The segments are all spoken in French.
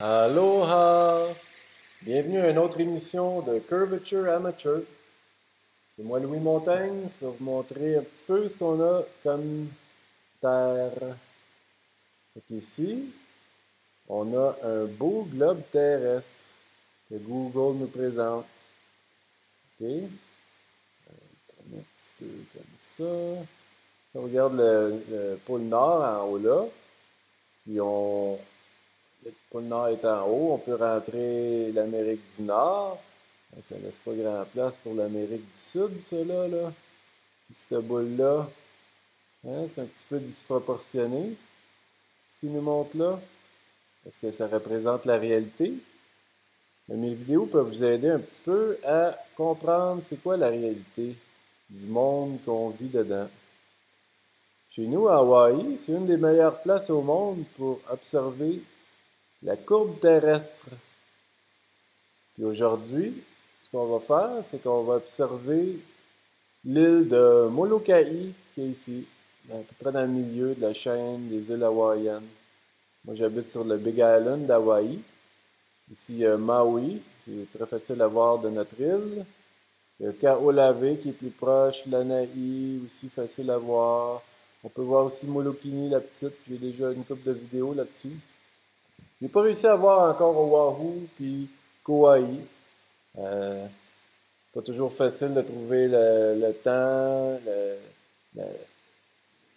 Aloha! Bienvenue à une autre émission de Curvature Amateur. C'est moi Louis Montagne. Je vais vous montrer un petit peu ce qu'on a comme terre. Donc ici, on a un beau globe terrestre que Google nous présente. OK? On met un petit peu comme ça. On regarde le pôle Nord en haut là. Puis le pôle Nord est en haut. On peut rentrer l'Amérique du Nord. Ça laisse pas grand place pour l'Amérique du Sud, ça là. Cette boule-là, hein, c'est un petit peu disproportionné, ce qu'il nous montre là. Est-ce que ça représente la réalité? Mais mes vidéos peuvent vous aider un petit peu à comprendre c'est quoi la réalité du monde qu'on vit dedans. Chez nous, à Hawaï, c'est une des meilleures places au monde pour observer la courbe terrestre. Puis aujourd'hui, ce qu'on va faire, c'est qu'on va observer l'île de Molokai, qui est ici, à peu près dans le milieu de la chaîne des îles hawaïennes. Moi, j'habite sur le Big Island d'Hawaï. Ici, il y a Maui, qui est très facile à voir de notre île. Il y a Kaho'olawe, qui est plus proche. Lanai, aussi facile à voir. On peut voir aussi Molokini, la petite. J'ai déjà une couple de vidéos là-dessus. J'ai pas réussi à voir encore Oahu puis Kauai. Euh, Pas toujours facile de trouver le temps, le-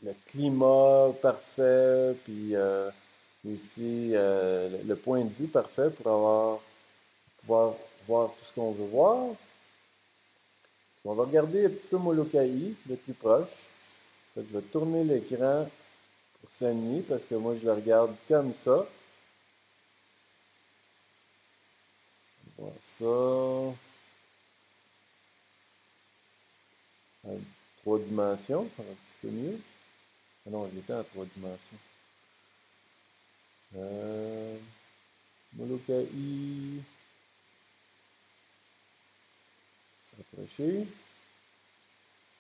le climat parfait, puis aussi le point de vue parfait pour pouvoir voir tout ce qu'on veut voir. On va regarder un petit peu Molokai de plus proche. Fait que je vais tourner l'écran pour s'aligner parce que moi je le regarde comme ça. On va voir ça en 3 dimensions, ça va un petit peu mieux. Ah non, je l'étais en 3 dimensions. Euh, Molokai, se rapprocher,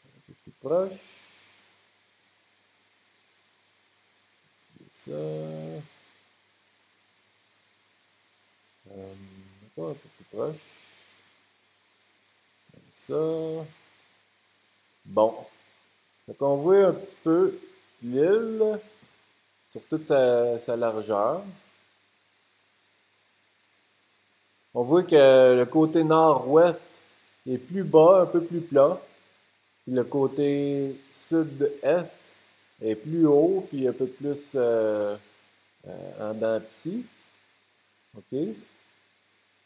un peu plus proche. Et ça. Encore un peu plus proche. Comme ça. Bon. Donc on voit un petit peu l'île sur toute sa largeur. On voit que le côté nord-ouest est plus bas, un peu plus plat. Puis le côté sud-est est plus haut, puis un peu plus en dents de scie. OK?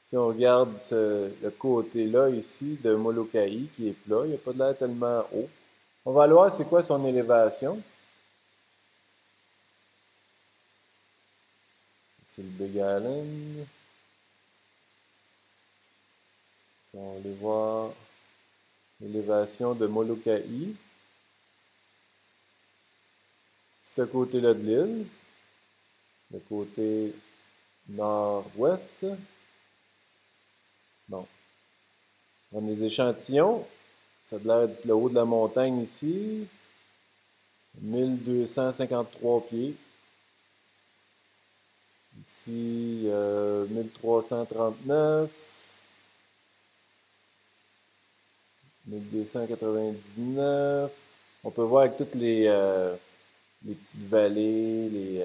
Si on regarde le côté-là ici de Molokai qui est plat, il n'y a pas de l'air tellement haut. On va aller voir c'est quoi son élévation. C'est le Big Island. On va aller voir l'élévation de Molokai. C'est ce côté-là de l'île. Le côté nord-ouest. Bon. On a des échantillons. Ça a l'air d'être le haut de la montagne ici. 1253 pieds. Ici, 1339. 1299. On peut voir avec toutes les petites vallées,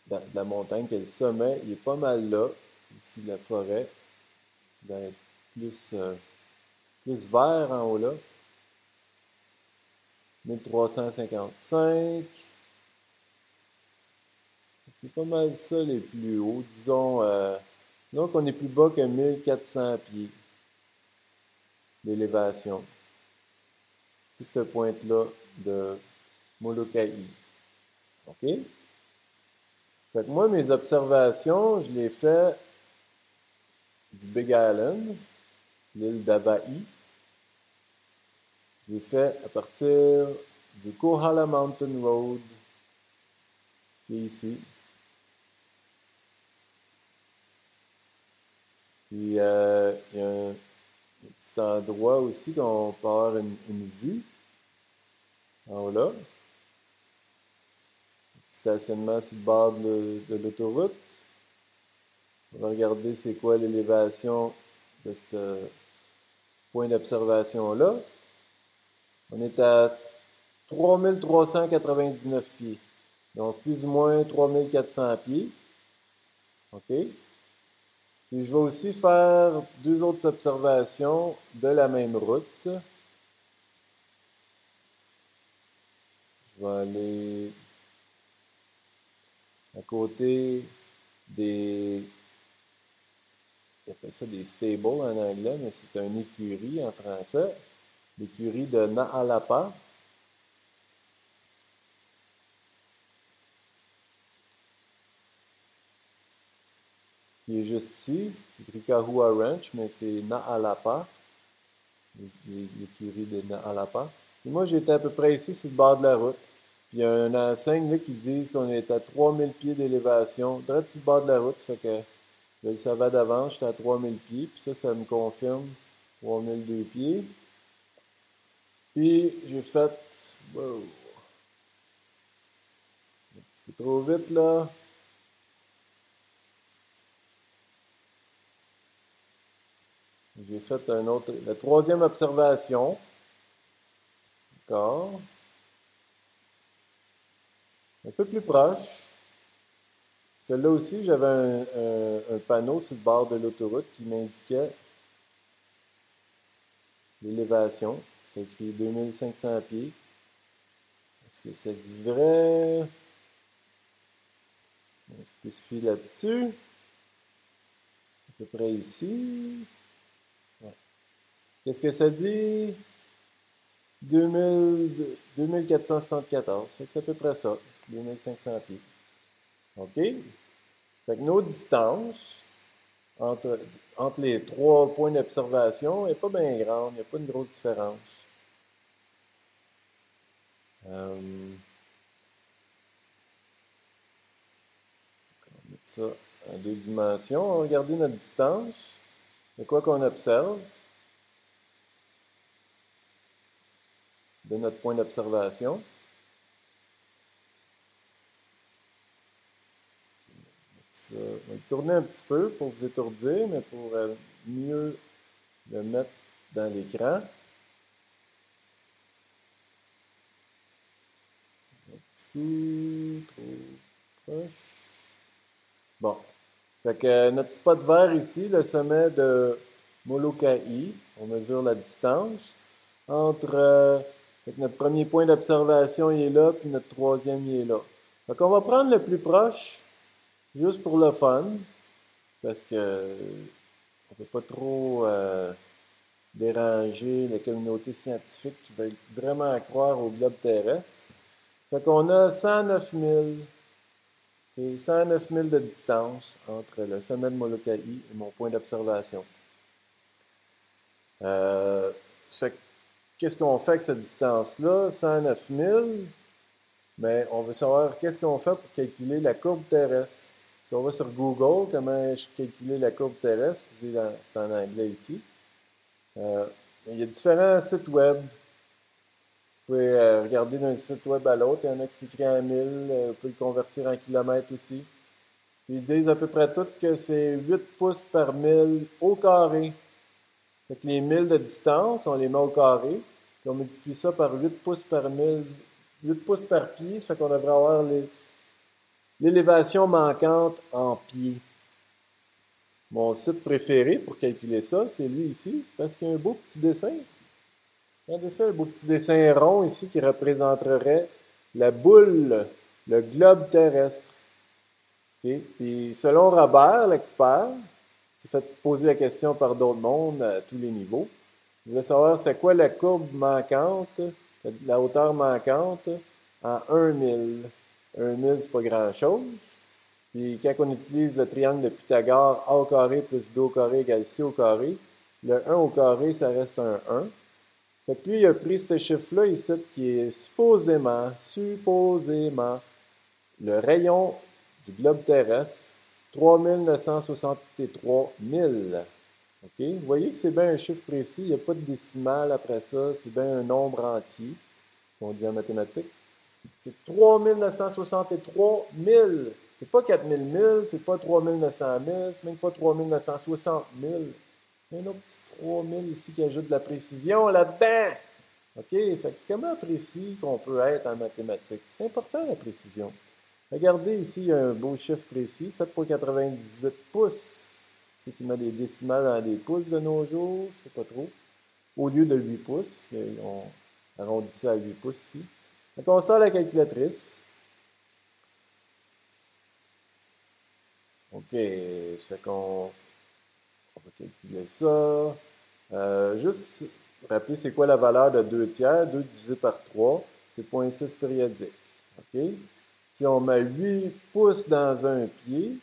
de la montagne, que le sommet, il est pas mal là. Ici, la forêt. Il va être plus vert en haut là. 1355. C'est pas mal ça les plus hauts. Disons, donc on est plus bas que 1400 pieds d'élévation. C'est cette pointe-là de Molokai. OK? Fait que moi, mes observations, je les fais du Big Island, l'île d'Hawaï. Je les fais à partir du Kohala Mountain Road, qui est ici. Puis, il y a un petit endroit aussi qu'on peut avoir une vue en haut là. Petit stationnement sur le bord de l'autoroute. On va regarder c'est quoi l'élévation de ce point d'observation-là. On est à 3399 pieds. Donc, plus ou moins 3400 pieds. OK? Puis, je vais aussi faire deux autres observations de la même route. Je vais aller à côté des... Ils appellent ça des stables en anglais, mais c'est un écurie en français. L'écurie de Nahalapa. Qui est juste ici. C'est écrit Kahua Ranch, mais c'est Nahalapa. L'écurie de Nahalapa. Et moi, j'étais à peu près ici, sur le bord de la route. Puis il y a une enseigne là, qui dit qu'on est à 3000 pieds d'élévation, direct sur le bord de la route. Ça fait que je le savais d'avance, j'étais à 3000 pieds. Puis ça me confirme 3002 pieds. Puis j'ai fait... Wow! Un petit peu trop vite là. J'ai fait la troisième observation. D'accord. Un peu plus proche. Celle-là aussi, j'avais un panneau sur le bord de l'autoroute qui m'indiquait l'élévation. C'était écrit 2500 pieds. Est-ce que ça dit vrai? Je peux suivre là-dessus. À peu près ici. Ouais. Qu'est-ce que ça dit? 2474. Fait que c'est à peu près ça. 2500 pieds. OK? Fait que nos distances entre les trois points d'observation n'est pas bien grande. Il n'y a pas une grosse différence. On va mettre ça en deux dimensions. On va regarder notre distance. C'est quoi qu'on observe de notre point d'observation. On va le tourner un petit peu pour vous étourdir, mais pour mieux le mettre dans l'écran. Un petit peu trop proche. Bon. Fait que notre spot vert ici, le sommet de Molokai, on mesure la distance entre notre premier point d'observation il est là, puis notre troisième il est là. Fait qu'on va prendre le plus proche, juste pour le fun, parce que on ne peut pas trop déranger la communauté scientifique qui va vraiment croire au globe terrestre. Fait qu'on a 109 000. Et 109 000 de distance entre le sommet de Molokai et mon point d'observation. Qu'est-ce qu'on fait avec cette distance-là? 109 000, mais on veut savoir qu'est-ce qu'on fait pour calculer la courbe terrestre. Si on va sur Google, comment calculer la courbe terrestre, c'est en anglais ici. Il y a différents sites web. Vous pouvez regarder d'un site web à l'autre. Il y en a qui s'écrit en 1000, vous pouvez le convertir en kilomètres aussi. Puis ils disent à peu près tout que c'est 8 pouces par 1000 au carré. Fait que les 1000 de distance, on les met au carré. Puis on multiplie ça par 8 pouces par 1000, 8 pouces par pied. Ça fait qu'on devrait avoir l'élévation manquante en pieds. Mon site préféré pour calculer ça, c'est lui ici, parce qu'il y a un beau petit dessin. Regardez ça, un beau petit dessin rond ici qui représenterait la boule, le globe terrestre. Okay? Puis selon Robert, l'expert, s'est fait poser la question par d'autres mondes à tous les niveaux. Il voulait savoir c'est quoi la courbe manquante, la hauteur manquante en 1000. 1000, c'est pas grand-chose. Puis quand on utilise le triangle de Pythagore, a au carré plus b au carré égale c au carré, le 1 au carré, ça reste un 1. Fait que lui, il a pris ce chiffre-là ici, qui est supposément, le rayon du globe terrestre, 3963 000. OK? Vous voyez que c'est bien un chiffre précis, il n'y a pas de décimale après ça, c'est bien un nombre entier, qu'on dit en mathématiques. C'est 3963 000. C'est pas 4000 milles, c'est pas 3900 milles, c'est même pas 3960 milles. Il y a un autre petit 3000 ici qui ajoute de la précision là-dedans. OK? Fait que comment précis qu'on peut être en mathématiques? C'est important la précision. Regardez ici, il y a un beau chiffre précis, 7,98 pouces. C'est qui met des décimales dans des pouces de nos jours, je sais pas trop. Au lieu de 8 pouces, on arrondit ça à 8 pouces ici. Donc on sort la calculatrice. OK, ça fait qu'on va calculer ça. Juste rappeler c'est quoi la valeur de 2 tiers. 2 divisé par 3, c'est 0,6 périodique. OK? Si on met 8 pouces dans un pied,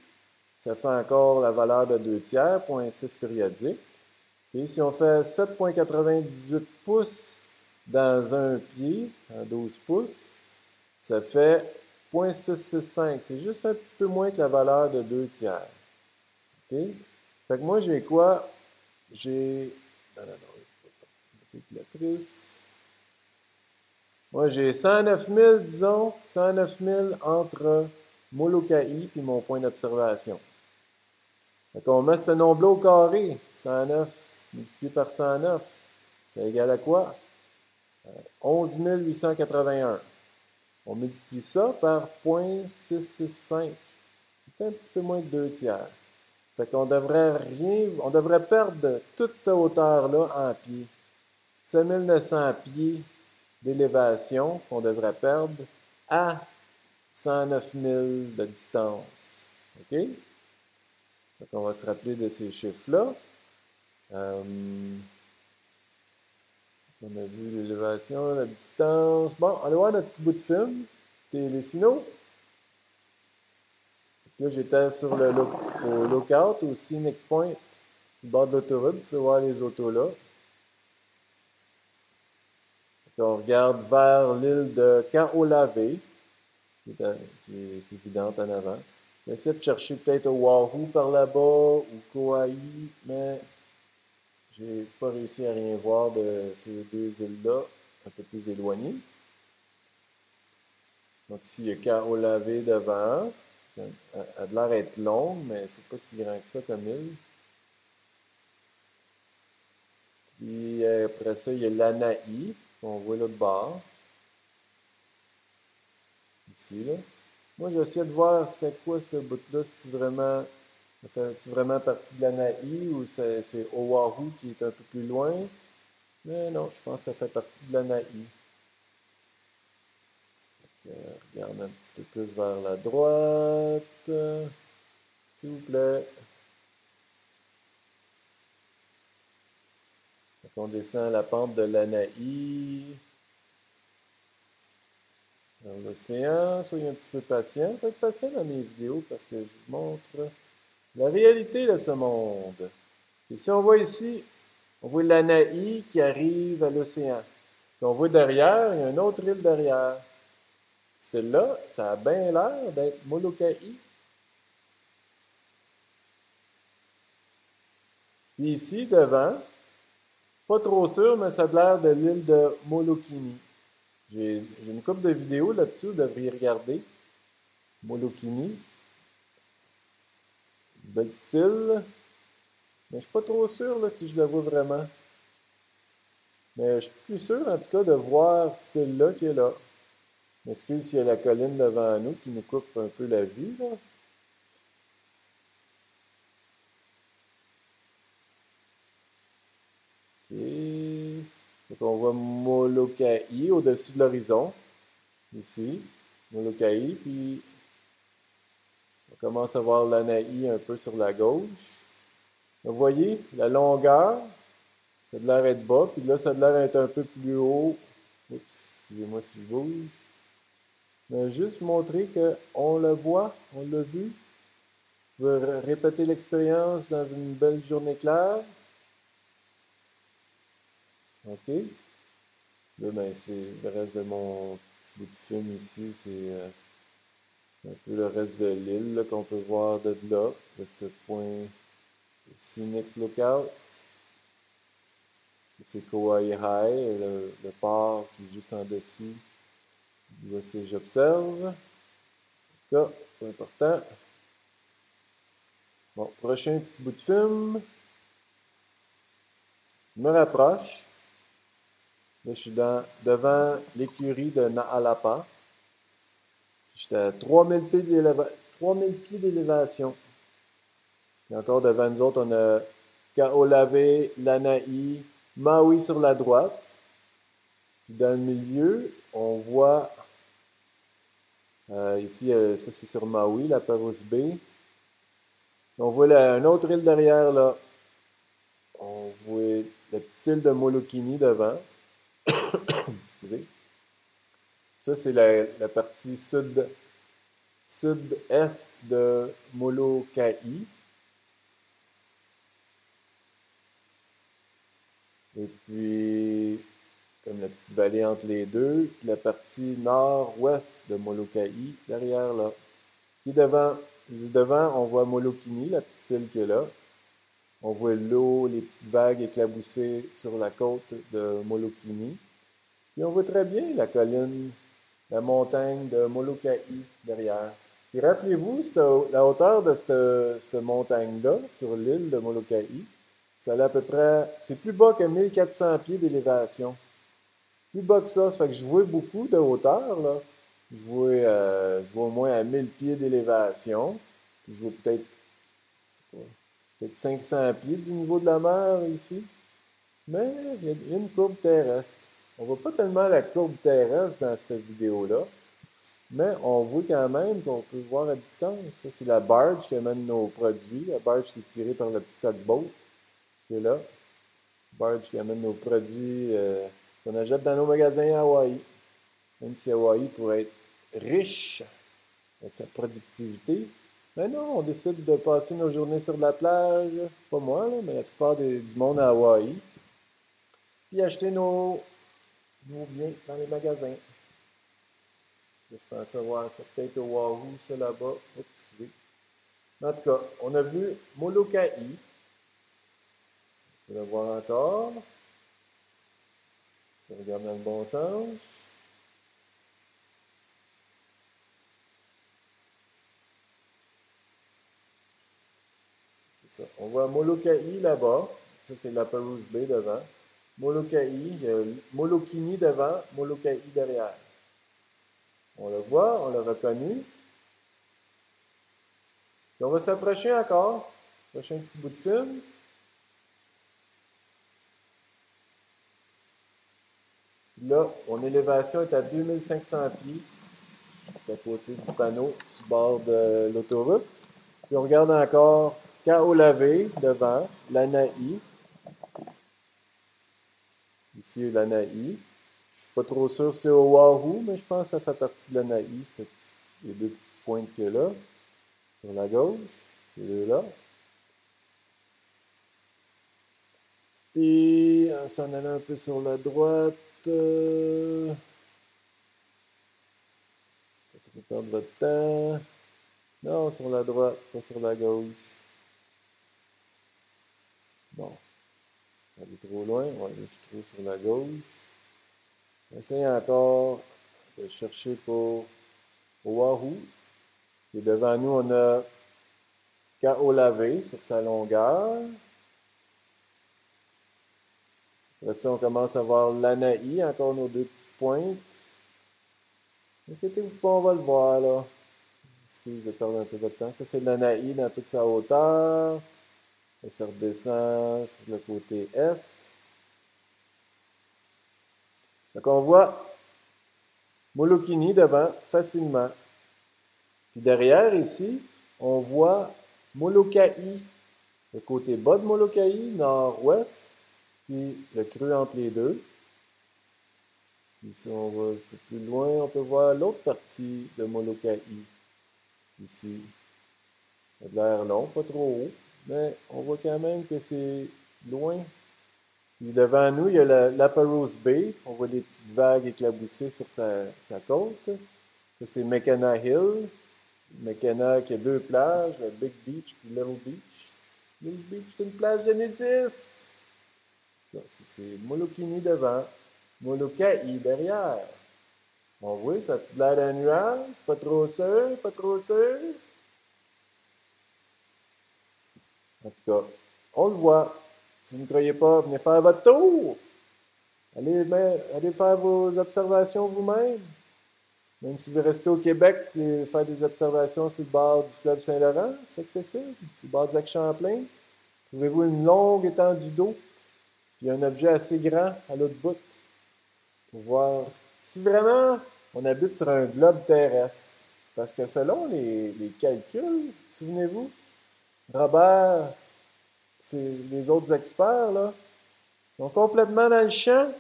ça fait encore la valeur de 2 tiers, 0,6 périodique. Et si on fait 7,98 pouces dans un pied, en 12 pouces, ça fait 0,665. C'est juste un petit peu moins que la valeur de 2 tiers. OK? Fait que moi, j'ai quoi? J'ai... Non, calculatrice. Moi, j'ai 109 000, disons, 109 000 entre Molokai et mon point d'observation. Fait qu'on met ce nombre-là au carré. 109 multiplié par 109, ça égale à quoi? 11 881. On multiplie ça par 0,665. C'est un petit peu moins de 2 tiers. Fait qu'on on devrait perdre toute cette hauteur-là en pieds. 5900 pieds d'élévation qu'on devrait perdre à 109 000 de distance. OK? Donc, on va se rappeler de ces chiffres-là. On a vu l'élévation, la distance. Bon, allez voir notre petit bout de film. Télésino. Là, j'étais sur au lookout, au Scenic Point, sur le bord de l'autoroute. Vous pouvez voir les autos là. Donc, on regarde vers l'île de Kaho'olawe, qui est évidente en avant. J'essaie de chercher peut-être Oahu par là-bas ou Kauai, mais j'ai pas réussi à rien voir de ces deux îles-là, un peu plus éloignées. Donc ici, il y a Kaho'olawe devant. Elle a l'air d'être longue, mais c'est pas si grand que ça comme île. Puis après ça, il y a l'Anaï, qu'on voit l'autre bord. Ici, là. Moi, j'essaie de voir c'était quoi ce bout-là, si tu vraiment, ça fait-tu vraiment partie de l'Anaï ou c'est Oahu qui est un peu plus loin? Mais non, je pense que ça fait partie de l'Anaï. Regarde un petit peu plus vers la droite, s'il vous plaît. Donc, on descend la pente de l'Anaï vers l'océan. Soyez un petit peu patient. Faut être patient dans mes vidéos parce que je vous montre la réalité de ce monde. Et si on voit ici, on voit l'Anaï qui arrive à l'océan. Puis on voit derrière, il y a une autre île derrière. Cette île-là, ça a bien l'air d'être Molokai. Puis ici, devant, pas trop sûr, mais ça a l'air de l'île de Molokini. J'ai une couple de vidéos là-dessus, vous devriez regarder. Molokini. Belle petite île. Mais je suis pas trop sûr là, si je la vois vraiment. Mais je suis plus sûr, en tout cas, de voir cette île-là qui est là. Excuse s'il y a la colline devant nous qui nous coupe un peu la vue, là. OK. Donc on voit Molokai au-dessus de l'horizon. Ici. Molokai, puis on commence à voir l'Anaï un peu sur la gauche. Vous voyez, la longueur, ça a l'air d'être bas, puis là, ça a l'air d'être un peu plus haut. Oups, excusez-moi si je bouge. Mais juste montrer qu'on le voit, on l'a vu. Je veux répéter l'expérience dans une belle journée claire. OK. Là, ben, c'est le reste de mon petit bout de film ici. C'est un peu le reste de l'île qu'on peut voir de là, de ce point Scenic Lookout. C'est Kauai High, le port qui est juste en dessous. Où est-ce que j'observe? cas, c'est important. Bon, prochain petit bout de film. Je me rapproche. Là, je suis devant l'écurie de Nahalapa. J'étais à 3000 pieds d'élévation. Et encore devant nous autres, on a Kaolave, Lanai, Maui sur la droite. Puis dans le milieu, on voit, ici, ça c'est sur Maui, la Paros Bay. On voit une autre île derrière, là. On voit la petite île de Molokini devant. Excusez. Ça, c'est la partie sud-est de Molokai. Et puis, comme la petite vallée entre les deux, puis la partie nord-ouest de Molokai, derrière là. Puis devant, on voit Molokini, la petite île qui est là. On voit l'eau, les petites vagues éclaboussées sur la côte de Molokini. Puis on voit très bien la colline, la montagne de Molokai derrière. Puis rappelez-vous, la hauteur de cette montagne-là, sur l'île de Molokai, ça allait à peu près, c'est plus bas que 1400 pieds d'élévation. Plus bas que ça fait que je vois beaucoup de hauteur, là. Je vois au moins à 1000 pieds d'élévation. Puis je vois peut-être 500 pieds du niveau de la mer ici. Mais il y a une courbe terrestre. On ne voit pas tellement la courbe terrestre dans cette vidéo-là. Mais on voit quand même qu'on peut voir à distance. Ça, c'est la barge qui amène nos produits. La barge qui est tirée par le petit tugboat qui est là. Barge qui amène nos produits qu'on achète dans nos magasins à Hawaï. Même si Hawaï pourrait être riche avec sa productivité. Mais non, on décide de passer nos journées sur la plage. Pas moi, là, mais la plupart du monde à Hawaï. Puis acheter nos biens dans les magasins. Je pensais voir, c'est peut-être au Wahoo, ça là-bas. Oups, excusez. En tout cas, on a vu Molokai. On peut le voir encore. Je regarde dans le bon sens. C'est ça. On voit Molokai là-bas. Ça, c'est la Paros Bay devant. Molokai, il y a Molokini devant, Molokai derrière. On le voit, on l'a reconnu. Puis on va s'approcher encore. Prochain petit bout de film. Là, mon élévation est à 2500 pieds. C'est à côté du panneau du bord de l'autoroute. Puis on regarde encore Kaolave devant, Lanai. Ici, Lanai. Je ne suis pas trop sûr si c'est au Wahoo, mais je pense que ça fait partie de Lanai, les deux petites pointes qu'il y a là. Sur la gauche, les deux là. Et en s'en allant un peu sur la droite, pas trop perdre votre temps. Non, sur la droite, pas sur la gauche. Bon. Aller trop loin. Ouais, là, je suis trop sur la gauche. Essaye encore de chercher pour Oahu. Et devant nous, on a Kaolave sur sa longueur. Après ça, on commence à voir Lanai, encore nos deux petites pointes. Inquiétez-vous pas, on va le voir là. Excusez de perdre un peu votre temps. Ça, c'est Lanai dans toute sa hauteur. Et ça redescend sur le côté est. Donc, on voit Molokini devant facilement. Puis derrière, ici, on voit Molokai, le côté bas de Molokai, nord-ouest, puis le creux entre les deux. Puis si on va un peu plus loin, on peut voir l'autre partie de Molokai. Ici, il a de l'air long, pas trop haut, mais on voit quand même que c'est loin. Puis devant nous, il y a la Paros Bay. On voit les petites vagues éclaboussées sur sa côte. Ça, c'est Makena Hill. Makena qui a deux plages, le Big Beach puis Little Beach. Little Beach, c'est une plage de nudistes. Là, c'est Molokini devant, Molokai derrière. On voit, ça a-tu l'air d'un nuage? Pas trop sûr, pas trop sûr. En tout cas, on le voit. Si vous ne croyez pas, venez faire votre tour. Allez faire vos observations vous-même. Même si vous restez au Québec et faire des observations sur le bord du fleuve Saint-Laurent, c'est accessible. Sur le bord du lac Champlain, trouvez-vous une longue étendue d'eau, puis un objet assez grand à l'autre bout pour voir si vraiment on habite sur un globe terrestre. Parce que selon les calculs, souvenez-vous, Robert les autres experts là, sont complètement dans le champ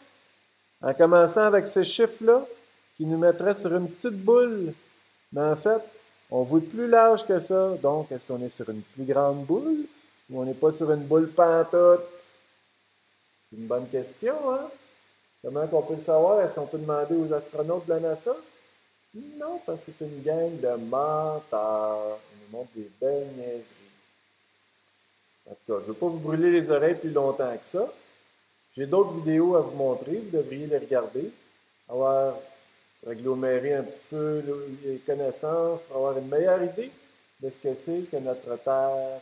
en commençant avec ce chiffre-là qui nous mettrait sur une petite boule. Mais en fait, on voit plus large que ça. Donc, est-ce qu'on est sur une plus grande boule ou on n'est pas sur une boule pantoute? C'est une bonne question, hein? Comment on peut le savoir? Est-ce qu'on peut demander aux astronautes de la NASA? Non, parce que c'est une gang de menteurs. Ils nous montrent des belles niaiseries. En tout cas, je ne veux pas vous brûler les oreilles plus longtemps que ça. J'ai d'autres vidéos à vous montrer. Vous devriez les regarder. Avoir aggloméré un petit peu les connaissances pour avoir une meilleure idée de ce que c'est que notre Terre.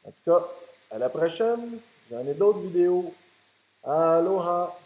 En tout cas, à la prochaine. J'en ai d'autres vidéos. Aloha!